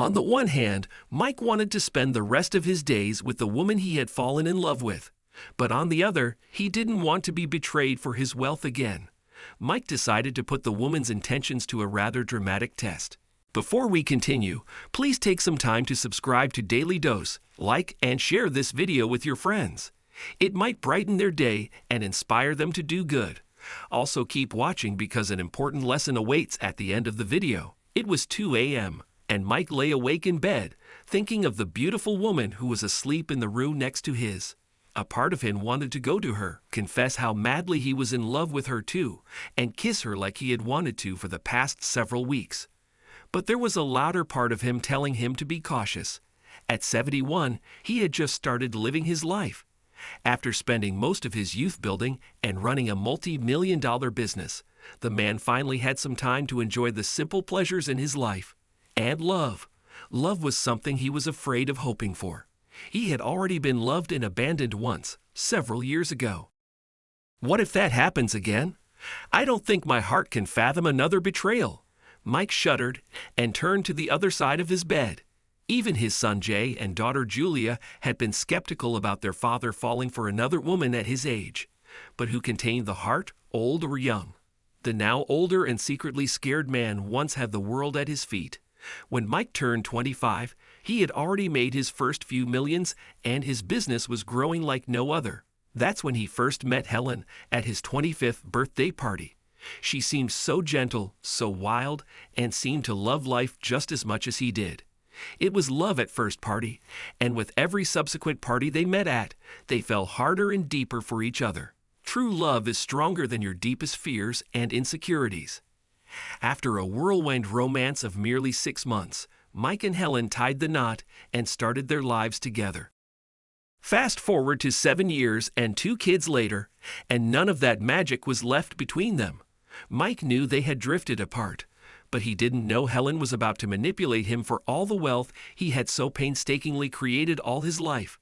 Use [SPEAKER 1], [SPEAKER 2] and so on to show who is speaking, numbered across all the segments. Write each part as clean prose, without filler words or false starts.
[SPEAKER 1] On the one hand, Mike wanted to spend the rest of his days with the woman he had fallen in love with. But on the other, he didn't want to be betrayed for his wealth again. Mike decided to put the woman's intentions to a rather dramatic test. Before we continue, please take some time to subscribe to Dailydose, like and share this video with your friends. It might brighten their day and inspire them to do good. Also keep watching because an important lesson awaits at the end of the video. It was 2 a.m. and Mike lay awake in bed, thinking of the beautiful woman who was asleep in the room next to his. A part of him wanted to go to her, confess how madly he was in love with her too, and kiss her like he had wanted to for the past several weeks. But there was a louder part of him telling him to be cautious. At 71, he had just started living his life. After spending most of his youth building and running a multi-million-dollar business, the man finally had some time to enjoy the simple pleasures in his life. And love. Love was something he was afraid of hoping for. He had already been loved and abandoned once, several years ago. What if that happens again? I don't think my heart can fathom another betrayal. Mike shuddered and turned to the other side of his bed. Even his son Jay and daughter Julia had been skeptical about their father falling for another woman at his age. But who contained the heart, old or young? The now older and secretly scared man once had the world at his feet. When Mike turned 25, he had already made his first few millions and his business was growing like no other. That's when he first met Helen at his 25th birthday party. She seemed so gentle, so wild, and seemed to love life just as much as he did. It was love at first party, and with every subsequent party they met at, they fell harder and deeper for each other. True love is stronger than your deepest fears and insecurities. After a whirlwind romance of merely 6 months, Mike and Helen tied the knot and started their lives together. Fast forward to 7 years and 2 kids later, and none of that magic was left between them. Mike knew they had drifted apart, but he didn't know Helen was about to manipulate him for all the wealth he had so painstakingly created all his life.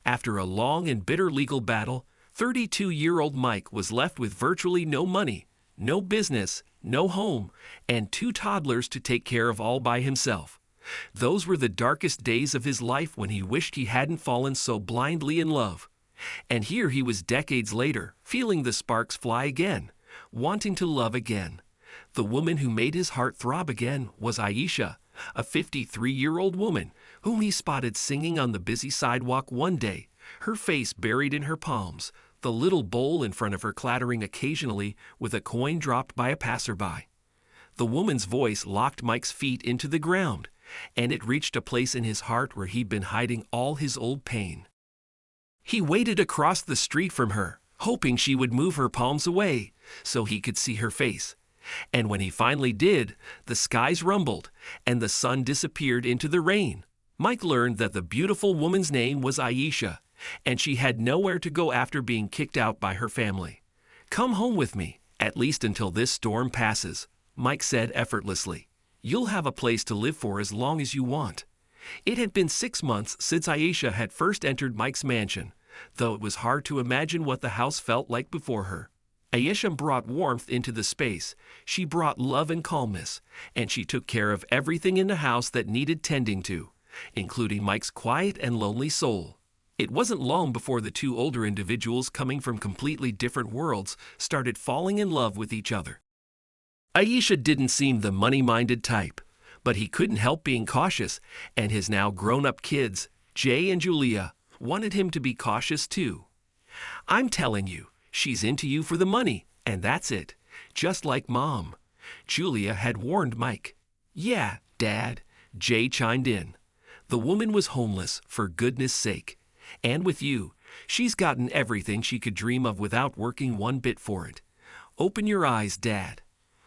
[SPEAKER 1] After a long and bitter legal battle, 32-year-old Mike was left with virtually no money, no business, no home, and 2 toddlers to take care of all by himself. Those were the darkest days of his life when he wished he hadn't fallen so blindly in love. And here he was decades later, feeling the sparks fly again, wanting to love again. The woman who made his heart throb again was Aisha, a 53-year-old woman whom he spotted singing on the busy sidewalk one day, her face buried in her palms, the little bowl in front of her clattering occasionally with a coin dropped by a passerby. The woman's voice locked Mike's feet into the ground, and it reached a place in his heart where he'd been hiding all his old pain. He waited across the street from her, hoping she would move her palms away so he could see her face. And when he finally did, the skies rumbled and the sun disappeared into the rain. Mike learned that the beautiful woman's name was Aisha, and she had nowhere to go after being kicked out by her family. "Come home with me, at least until this storm passes," Mike said effortlessly. "You'll have a place to live for as long as you want." It had been 6 months since Aisha had first entered Mike's mansion, though it was hard to imagine what the house felt like before her. Aisha brought warmth into the space, she brought love and calmness, and she took care of everything in the house that needed tending to, including Mike's quiet and lonely soul. It wasn't long before the 2 older individuals coming from completely different worlds started falling in love with each other. Aisha didn't seem the money-minded type, but he couldn't help being cautious, and his now grown-up kids, Jay and Julia, wanted him to be cautious too. "I'm telling you, she's into you for the money, and that's it, just like Mom," Julia had warned Mike. "Yeah, Dad," Jay chimed in. "The woman was homeless, for goodness sake. And with you, she's gotten everything she could dream of without working one bit for it. Open your eyes, Dad."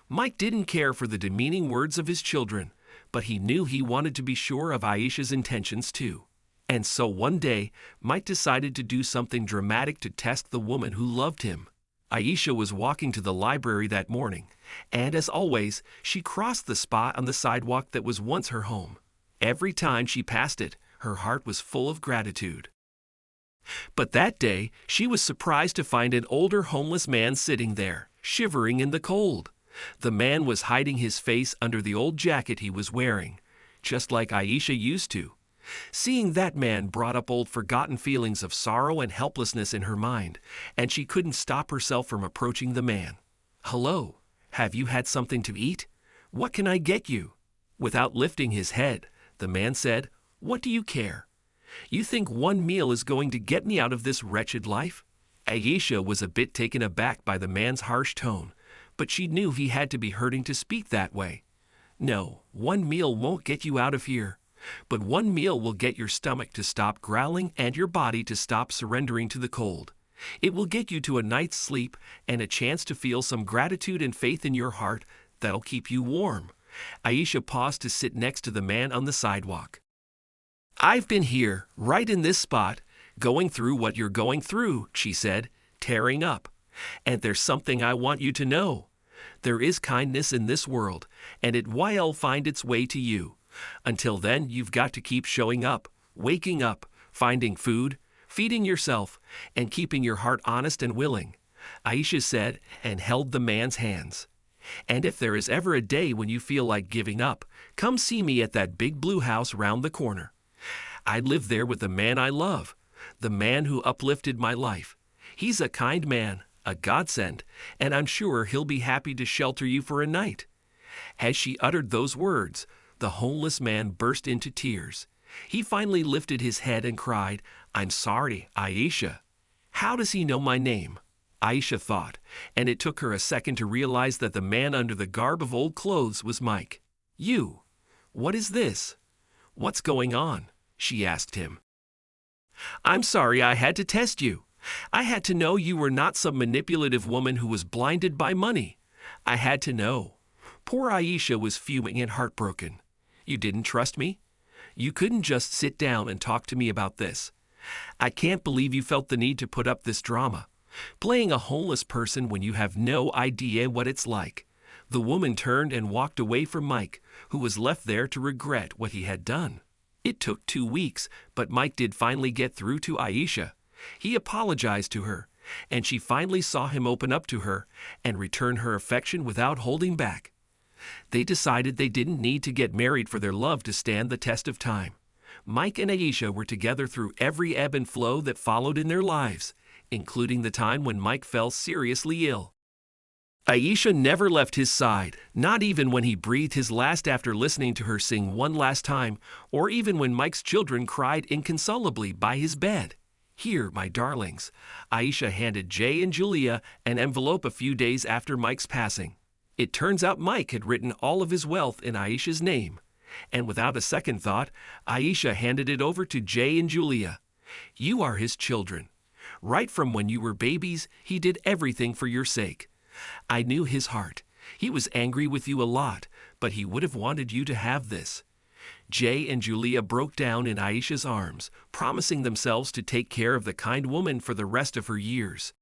[SPEAKER 1] Mike didn't care for the demeaning words of his children, but he knew he wanted to be sure of Aisha's intentions too. And so one day, Mike decided to do something dramatic to test the woman who loved him. Aisha was walking to the library that morning, and as always, she crossed the spot on the sidewalk that was once her home. Every time she passed it, her heart was full of gratitude. But that day, she was surprised to find an older homeless man sitting there, shivering in the cold. The man was hiding his face under the old jacket he was wearing. just like Aisha used to. Seeing that man brought up old forgotten feelings of sorrow and helplessness in her mind, and she couldn't stop herself from approaching the man. "Hello, have you had something to eat? What can I get you?" Without lifting his head, the man said, "What do you care? You think one meal is going to get me out of this wretched life?" Aisha was a bit taken aback by the man's harsh tone, but she knew he had to be hurting to speak that way. "No, one meal won't get you out of here. But one meal will get your stomach to stop growling and your body to stop surrendering to the cold. It will get you to a night's sleep and a chance to feel some gratitude and faith in your heart that'll keep you warm." Aisha paused to sit next to the man on the sidewalk. "I've been here, right in this spot, going through what you're going through," she said, tearing up. "And there's something I want you to know. There is kindness in this world, and it will find its way to you. Until then, you've got to keep showing up, waking up, finding food, feeding yourself, and keeping your heart honest and willing," Aisha said and held the man's hands. "And if there is ever a day when you feel like giving up, come see me at that big blue house round the corner. I live there with the man I love, the man who uplifted my life. He's a kind man, a godsend, and I'm sure he'll be happy to shelter you for a night." As she uttered those words, the homeless man burst into tears. He finally lifted his head and cried, "I'm sorry, Aisha." "How does he know my name?" Aisha thought, and it took her a second to realize that the man under the garb of old clothes was Mike. "You? What is this? What's going on?" she asked him. "I'm sorry I had to test you. I had to know you were not some manipulative woman who was blinded by money. I had to know." Poor Aisha was fuming and heartbroken. "You didn't trust me? You couldn't just sit down and talk to me about this. I can't believe you felt the need to put up this drama, playing a homeless person when you have no idea what it's like." The woman turned and walked away from Mike, who was left there to regret what he had done. It took 2 weeks, but Mike did finally get through to Aisha. He apologized to her, and she finally saw him open up to her and return her affection without holding back. They decided they didn't need to get married for their love to stand the test of time. Mike and Aisha were together through every ebb and flow that followed in their lives, including the time when Mike fell seriously ill. Aisha never left his side, not even when he breathed his last after listening to her sing one last time, or even when Mike's children cried inconsolably by his bed. "Here, my darlings." Aisha handed Jay and Julia an envelope a few days after Mike's passing. It turns out Mike had written all of his wealth in Aisha's name, and without a second thought, Aisha handed it over to Jay and Julia. "You are his children. Right from when you were babies, he did everything for your sake. I knew his heart. He was angry with you a lot, but he would have wanted you to have this." Jay and Julia broke down in Aisha's arms, promising themselves to take care of the kind woman for the rest of her years.